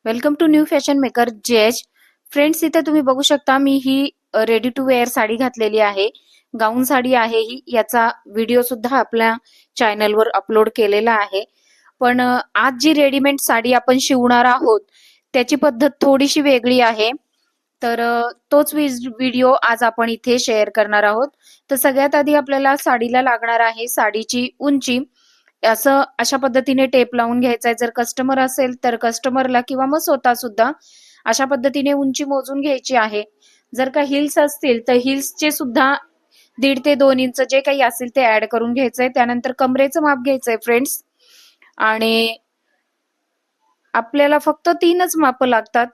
Welcome to new fashion maker जेज. Friends, इथे तुम्ही बघू शकता मी ही रेडी टू वेअर साडी घातलेली आहे. गाऊन साडी आहे ही. याचा व्हिडिओ सुद्धा आपल्या चॅनलवर अपलोड केलेला आहे. पण आज जी रेडीमेड साडी आपण शिवणार आहोत त्याची पद्धत थोडीशी वेगळी आहे. तर तोच व्हिडिओ आज आपण इथे शेअर करणार आहोत. तर सगळ्यात आधी आपल्याला साडीला लागणार आहे साडीची उंची. अशा पद्धतीने टेप लावून घ्यायचा आहे. जर कस्टमर असेल तर कस्टमरला किंवा मग स्वतः सुद्धा अशा पद्धतीने उंची मोजून घ्यायची आहे. जर का हिल्स असतील तर हिल्सचे सुद्धा 1.5 ते 2 इंच जे काही असेल ते ऍड करून घ्यायचंय. त्यानंतर कमरेचं माप घ्यायचंय फ्रेंड्स. आणि आपल्याला फक्त 3च माप लागतात: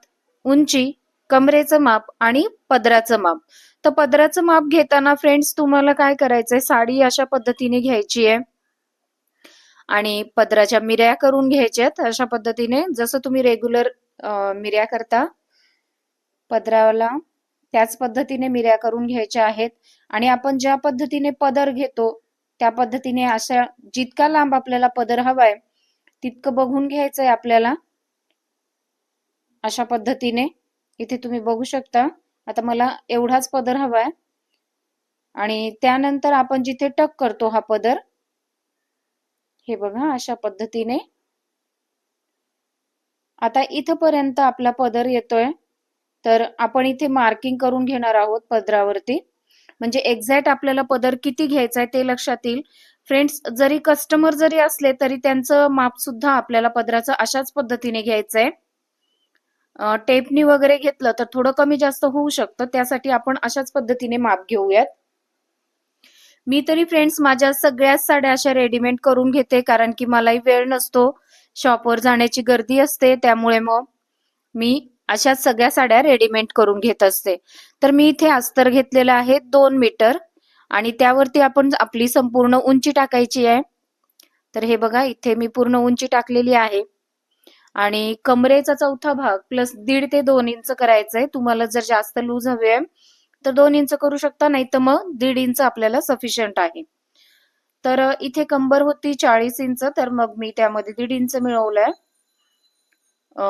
उंची, कमरेचं माप आणि पदराचं माप. तर पदराचं माप घेताना फ्रेंड्स तुम्हाला काय करायचंय, साडी अशा पद्धतीने घ्यायची आहे आणि पदराच्या मिऱ्या करून घ्यायच्यात अशा पद्धतीने, जसं तुम्ही रेग्युलर मिऱ्या करता पदराला त्याच पद्धतीने मिऱ्या करून घ्यायच्या आहेत. आणि आपण ज्या पद्धतीने पदर घेतो त्या पद्धतीने अशा जितका लांब आपल्याला पदर हवाय तितकं बघून घ्यायचंय आपल्याला. अशा पद्धतीने इथे तुम्ही बघू शकता. आता मला एवढाच पदर हवाय आणि त्यानंतर आपण जिथे टक करतो हा पदर, हे बघा अशा पद्धतीने आता इथपर्यंत आपला पदर येतोय. तर आपण इथे मार्किंग करून घेणार आहोत पदरावरती, म्हणजे एक्झॅक्ट आपल्याला पदर किती घ्यायचा आहे ते लक्षात येईल. फ्रेंड्स, जरी कस्टमर जरी असले तरी त्यांचं माप सुद्धा आपल्याला पदराचं अशाच पद्धतीने घ्यायचंय. टेपनी वगैरे घेतलं तर थोडं कमी जास्त होऊ शकतं, त्यासाठी आपण अशाच पद्धतीने माप घेऊयात. मी तरी फ्रेंड्स माझ्या सगळ्याच साड्या अशा रेडीमेड करून घेते, कारण की मलाही वेळ नसतो, शॉपवर जाण्याची गर्दी असते, त्यामुळे मग मी अशाच सगळ्या साड्या रेडीमेड करून घेत असते. तर मी इथे अस्तर घेतलेलं आहे 2 मीटर आणि त्यावरती आपण आपली संपूर्ण उंची टाकायची आहे. तर हे बघा इथे मी पूर्ण उंची टाकलेली आहे आणि कमरेचा चौथा भाग प्लस 1.5 ते 2 इंच करायचंय. तुम्हाला जर जास्त लूज हवे आहे तर 2 इंच करू शकता, नाही तर मग 1.5 इंच आपल्याला सफिशियंट आहे. तर इथे कंबर होती 40 इंच, तर मग मी त्यामध्ये 1.5 इंच मिळवलंय.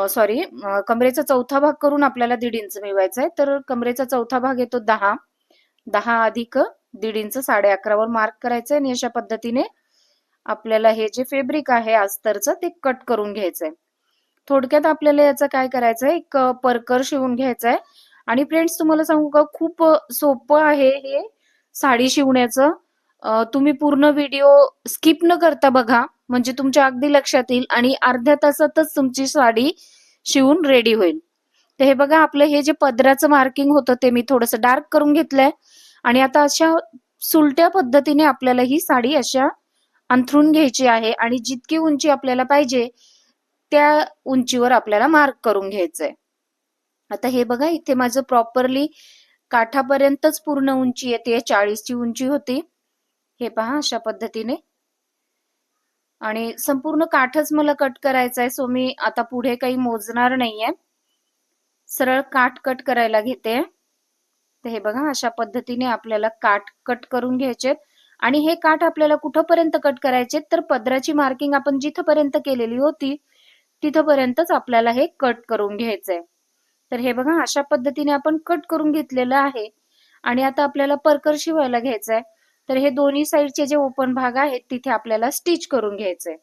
सॉरी, कमरेचा चौथा भाग करून आपल्याला 1.5 इंच मिळवायचा आहे. तर कमरेचा चौथा भाग येतो 10 अधिक 1.5 इंच 11.5 वर मार्क करायचंय. आणि अशा पद्धतीने आपल्याला हे जे फॅब्रिक आहे अस्तरचं ते कट करून घ्यायचंय. थोडक्यात आपल्याला याचं काय करायचंय, एक परकर शिवून घ्यायचंय. आणि फ्रेंड्स, तुम्हाला सांगू का, खूप सोपं आहे हे साडी शिवण्याचं. तुम्ही पूर्ण व्हिडिओ स्किप न करता बघा, म्हणजे तुमच्या अगदी लक्षात येईल आणि अर्ध्या तासातच तुमची साडी शिवून रेडी होईल. तर हे बघा, आपलं हे जे पदराचं मार्किंग होतं ते मी थोडंसं डार्क करून घेतलंय. आणि आता अशा सुलट्या पद्धतीने आपल्याला ही साडी अशा अंथरून घ्यायची आहे आणि जितकी उंची आपल्याला पाहिजे त्या उंचीवर आपल्याला मार्क करून घ्यायचंय. आता हे बघा, इथे माझं प्रॉपरली काठापर्यंतच पूर्ण उंची येते. 40 ची उंची होती, हे पहा अशा पद्धतीने. आणि संपूर्ण काठच मला कट करायचा आहे, सो मी आता पुढे काही मोजणार नाहीये, सरळ काठ कट करायला घेते. तर हे बघा अशा पद्धतीने आपल्याला काठ कट करून घ्यायचे. आणि हे काठ आपल्याला कुठपर्यंत कट करायचे, तर पदराची मार्किंग आपण जिथपर्यंत केलेली होती तिथपर्यंतच आपल्याला हे कट करून घ्यायचंय. तर हे बघा अशा पद्धतीने आपण कट करून घेतलेलं आहे. आणि आता आपल्याला परकर शिवायला घ्यायचंय. तर हे दोन्ही साईडचे जे ओपन भाग आहेत तिथे आपल्याला स्टिच करून घ्यायचंय.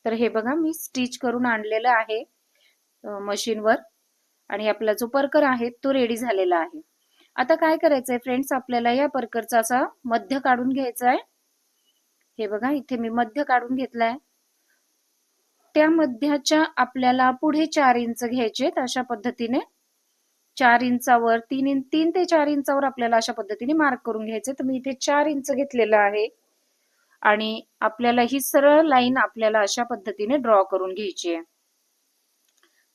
तर हे बघा मी स्टिच करून आणलेलं आहे मशीनवर आणि आपला जो परकर आहे तो रेडी झालेला आहे. आता काय करायचंय फ्रेंड्स, आपल्याला या परकरचा असा मध्य काढून घ्यायचा आहे. हे बघा इथे मी मध्य काढून घेतलाय. त्या मध्याच्या आपल्याला पुढे 4 इंच घ्यायचे. अशा पद्धतीने 4 इंचावर 3 ते 4 इंचावर आपल्याला अशा पद्धतीने मार्क करून घ्यायचे. तर मी इथे 4 इंच घेतलेलं आहे आणि आपल्याला ही सरळ लाईन आपल्याला अशा पद्धतीने ड्रॉ करून घ्यायची आहे.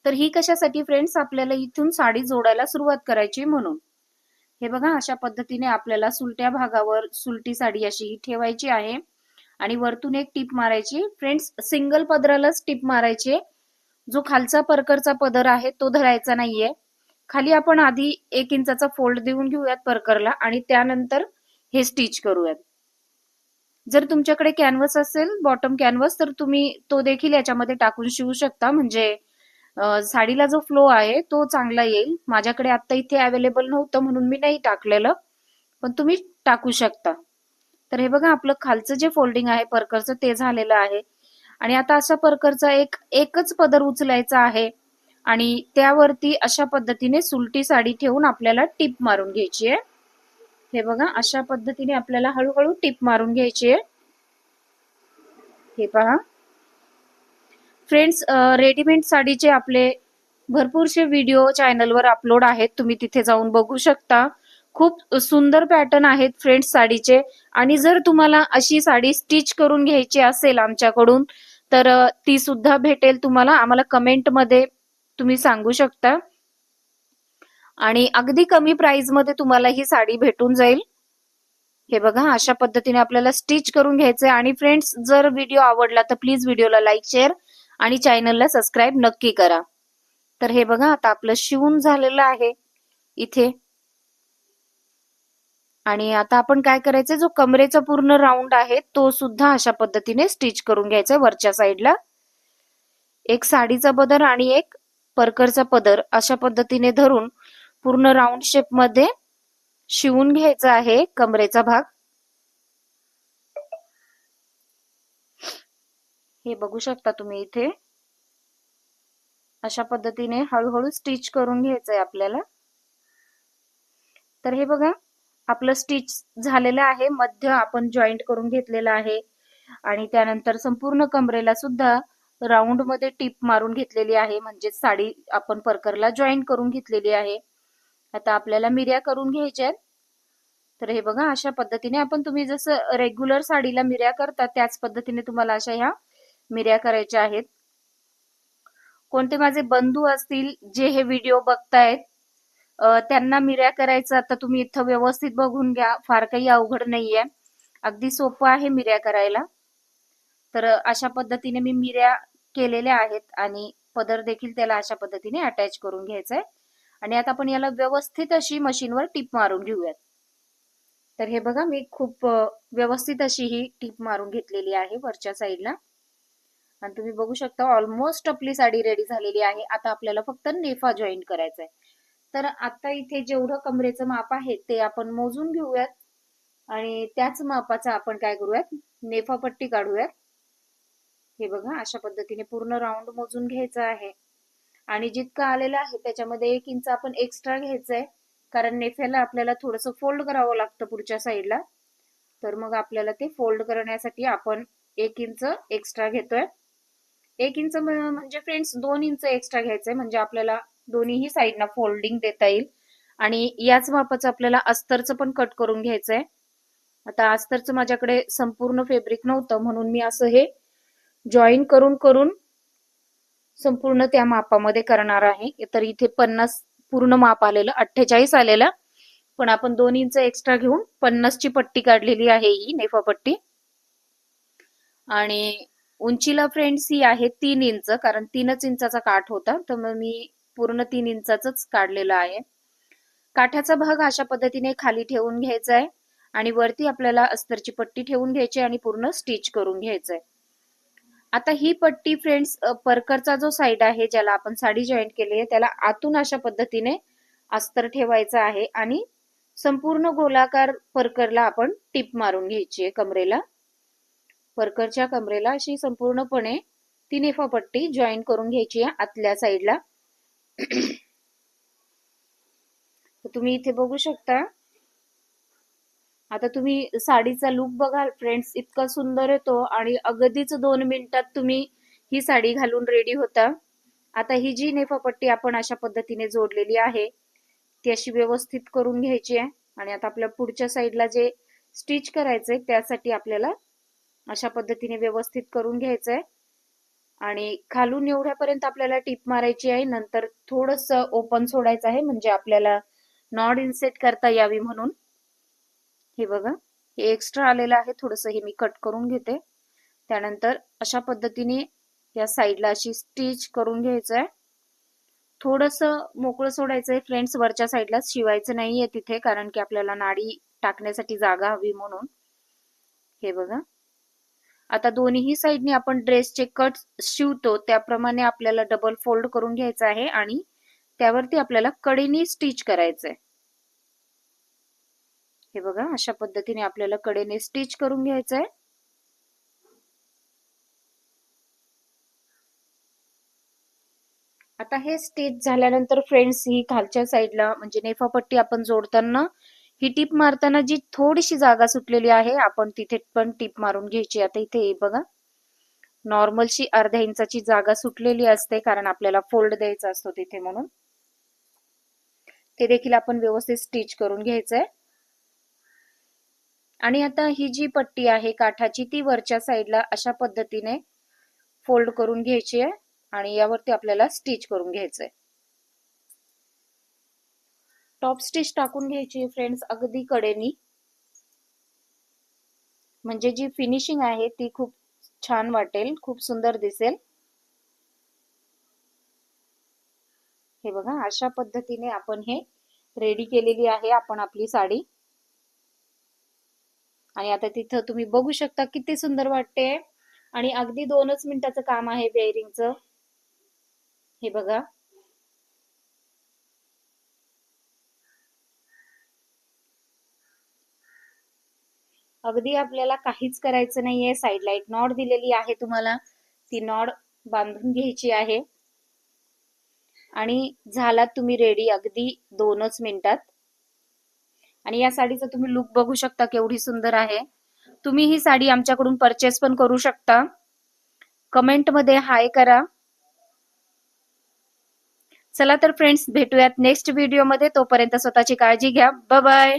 तर ही कशासाठी फ्रेंड्स, आपल्याला इथून साडी जोडायला सुरुवात करायची म्हणून. हे बघा अशा पद्धतीने आपल्याला सुलट्या भागावर सुलटी साडी अशी ठेवायची आहे आणि वरतून एक टिप मारायची. फ्रेंड्स, सिंगल पदरालाच टिप मारायची. जो खालचा परकरचा पदर आहे तो धरायचा नाहीये. खाली आपण आधी 1 इंचाचा फोल्ड देऊन घेऊयात परकरला आणि त्यानंतर हे स्टिच करूयात. जर तुमच्याकडे कॅनव्हस असेल, बॉटम कॅनव्हस, तर तुम्ही तो देखील याच्यामध्ये टाकून शिवू शकता, म्हणजे साडीला जो फ्लो आहे तो चांगला येईल. माझ्याकडे आता इथे अवेलेबल नव्हतं म्हणून मी नाही टाकलेलं, पण तुम्ही टाकू शकता. तर हे बघा आपलं खालचं जे फोल्डिंग आहे परकरचं ते झालेलं आहे. आणि आता अशा परकरचा एकच पदर उचलायचा आहे आणि त्यावरती अशा पद्धतीने सुलटी साडी ठेवून आपल्याला टिप मारून घ्यायची आहे. हे बघा अशा पद्धतीने आपल्याला हळूहळू टिप मारून घ्यायची आहे. हे पहा फ्रेंड्स, रेडीमेड साडीचे आपले भरपूरसे व्हिडिओ चॅनलवर अपलोड आहेत, तुम्ही तिथे जाऊन बघू शकता. खूप सुंदर पॅटर्न आहेत फ्रेंड्स साडीचे. आणि जर तुम्हाला अशी साडी स्टिच करून घ्यायची असेल आमच्याकडून तर ती सुद्धा भेटेल तुम्हाला. आम्हाला कमेंट मध्ये तुम्ही सांगू शकता आणि अगदी कमी प्राइस मध्ये तुम्हाला ही साडी भेटून जाईल. हे बघा अशा पद्धतीने आपल्याला स्टिच करून घ्यायचंय. आणि फ्रेंड्स, जर व्हिडिओ आवडला तर प्लीज व्हिडिओला लाईक, शेअर आणि चॅनलला सबस्क्राईब नक्की करा. तर हे बघा आता आपलं शिवून झालेलं आहे इथे. आणि आता आपण काय करायचंय, जो कमरेचा पूर्ण राऊंड आहे तो सुद्धा अशा पद्धतीने स्टिच करून घ्यायचा वरच्या साईडला. एक साडीचा पदर आणि एक परकरचा पदर अशा पद्धतीने धरून पूर्ण राऊंड शेप मध्ये शिवून घ्यायचा आहे कमरेचा भाग. हे बघू शकता तुम्ही इथे. अशा पद्धतीने हळूहळू स्टिच करून घ्यायचंय आपल्याला. तर हे बघा आपलं स्टिच झालेलं आहे. मध्य आपण जॉईंट करून घेतलेलं आहे आणि त्यानंतर संपूर्ण कमरेला सुद्धा राऊंड मध्ये टिप मारून घेतलेली आहे, म्हणजे साडी आपण परकरला जॉईंट करून घेतलेली आहे. आता आपल्याला मिऱ्या करून घ्यायच्या. तर हे बघा अशा पद्धतीने आपण, तुम्ही जसं रेग्युलर साडीला मिऱ्या करता त्याच पद्धतीने तुम्हाला अशा ह्या मिऱ्या करायच्या आहेत. कोणते माझे बंधू असतील जे हे व्हिडिओ बघतायत त्यांना मिऱ्या करायचं आता तुम्ही इथं व्यवस्थित बघून घ्या. फार काही अवघड नाहीये, अगदी सोपं आहे मिऱ्या करायला. तर अशा पद्धतीने मी मिऱ्या केलेल्या आहेत आणि पदर देखील त्याला अशा पद्धतीने अटॅच करून घ्यायचंय. आणि आता आपण याला व्यवस्थित अशी मशीनवर टिप मारून घेऊयात. तर हे बघा मी खूप व्यवस्थित अशी ही टिप मारून घेतलेली आहे वरच्या साईडला. आणि तुम्ही बघू शकता ऑलमोस्ट आपली साडी रेडी झालेली आहे. आता आपल्याला फक्त नेफा जॉईंट करायचा आहे. तर आता इथे जेवढं कमरेचं माप आहे ते आपण मोजून घेऊयात आणि त्याच मापाचा आपण काय करूयात, नेफा पट्टी काढूयात. हे बघा अशा पद्धतीने पूर्ण राऊंड मोजून घ्यायचा आहे आणि जितकं आलेलं आहे त्याच्यामध्ये 1 इंच आपण एक्स्ट्रा घ्यायचंय, कारण नेफ्याला आपल्याला थोडंसं फोल्ड करावं लागतं पुढच्या साईडला. तर मग आपल्याला ते फोल्ड करण्यासाठी आपण 1 इंच एक्स्ट्रा घेतोय. 1 इंच म्हणजे फ्रेंड्स 2 इंच एक्स्ट्रा घ्यायचंय, म्हणजे आपल्याला दोन्हीही साईडना फोल्डिंग देता येईल. आणि याच मापाचं आपल्याला अस्तरचं पण कट करून घ्यायचंय. आता अस्तरचं माझ्याकडे संपूर्ण फॅब्रिक नव्हतं म्हणून मी असं हे जॉईन करून करून संपूर्ण त्या मापामध्ये करणार आहे. तर इथे 50 पूर्ण माप आलेलं, 48 आलेलं, पण आपण 2 इंच एक्स्ट्रा घेऊन 50 ची पट्टी काढलेली आहे ही नेफा पट्टी. आणि उंचीला फ्रेंड्स ही आहे 3 इंच, कारण 3च इंचाचा काठ होता, तर मग मी पूर्ण 3 इंचाच काढलेला आहे. काठाचा भाग अशा पद्धतीने खाली ठेवून घ्यायचा आहे आणि वरती आपल्याला अस्तरची पट्टी ठेवून घ्यायची आणि पूर्ण स्टिच करून घ्यायचंय. आता ही पट्टी फ्रेंड्स परकरचा जो साइड आहे ज्याला आपण साडी जॉईंट केली आहे त्याला आतून अशा पद्धतीने अस्तर ठेवायचं आहे आणि संपूर्ण गोलाकार परकरला आपण टिप मारून घ्यायची आहे कमरेला. परकरच्या कमरेला अशी संपूर्णपणे ती नेफा पट्टी जॉईन करून घ्यायची आहे आतल्या साईडला. तुम्ही इथे बघू शकता. आता तुम्ही साडीचा लुक बघाल फ्रेंड्स, इतका सुंदर येतो आणि अगदीच 2 मिनिटात तुम्ही ही साडी घालून रेडी होता. आता ही जी नेफापट्टी आपण अशा पद्धतीने जोडलेली आहे ती अशी व्यवस्थित करून घ्यायची आहे. आणि आता आपल्या पुढच्या साईडला जे स्टिच करायचंय त्यासाठी आपल्याला अशा पद्धतीने व्यवस्थित करून घ्यायचंय आणि खालून एवढ्यापर्यंत आपल्याला टिप मारायची आहे. नंतर थोडस ओपन सोडायचं आहे म्हणजे आपल्याला नॉट इन्सेट करता यावी म्हणून. हे बघा हे एक्स्ट्रा आलेलं आहे, थोडस हे मी कट करून घेते. त्यानंतर अशा पद्धतीने या साईडला अशी स्टिच करून घ्यायचंय. थोडस मोकळं सोडायचंय फ्रेंड्स, वरच्या साईडला शिवायचं नाहीये तिथे, कारण की आपल्याला नाडी टाकण्यासाठी जागा हवी म्हणून. हे बघा आता दोन्ही साईडने आपण ड्रेसचे कट शिवतो त्याप्रमाणे आपल्याला डबल फोल्ड करून घ्यायचं आहे आणि त्यावरती आपल्याला कडेने स्टिच करायचंय. हे बघा, अशा पद्धतीने आपल्याला कडेने स्टिच करून घ्यायचंय. आता हे स्टिच झाल्यानंतर फ्रेंड्स, ही खालच्या साईडला म्हणजे नेफापट्टी आपण जोडताना ही टीप मारताना जी थोडीशी जागा सुटलेली आहे आपण तिथे पण टीप मारून घ्यायची. आता इथे बघा, नॉर्मलशी अर्ध्या इंचाची जागा सुटलेली असते कारण आपल्याला फोल्ड द्यायचा असतो तिथे, म्हणून ते देखील आपण व्यवस्थित स्टिच करून घ्यायचंय. आणि आता ही जी पट्टी आहे काठाची ती वरच्या साईडला अशा पद्धतीने फोल्ड करून घ्यायची आहे आणि यावरती आपल्याला स्टिच करून घ्यायचंय. टॉप स्टिच टाकून घ्यायची फ्रेंड्स अगदी कडेनी, म्हणजे जी फिनिशिंग आहे ती खूप छान वाटेल, खूप सुंदर दिसेल. हे बघा, अशा पद्धतीने आपण हे रेडी केलेली आहे आपण आपली साडी. आणि आता तिथं तुम्ही बघू शकता किती सुंदर वाटते आणि अगदी 2च मिनिटाचं काम आहे वेअरिंगचं. हे बघा, अगदी आपल्याला काहीच करायचं नाहीये. साईडला एक नॉट दिलेली आहे तुम्हाला, ती नॉट बांधून घ्यायची आहे आणि झालात तुम्ही रेडी अगदी 2च मिनिटात. आणि या साडीचा तुम्ही लुक बघू शकता केवढी सुंदर आहे. तुम्ही ही साडी आमच्याकडून परचेस पण करू शकता. कमेंट मध्ये हाय करा. चला तर फ्रेंड्स, भेटूयात नेक्स्ट व्हिडिओ मध्ये. तोपर्यंत स्वतःची काळजी घ्या. Bye bye.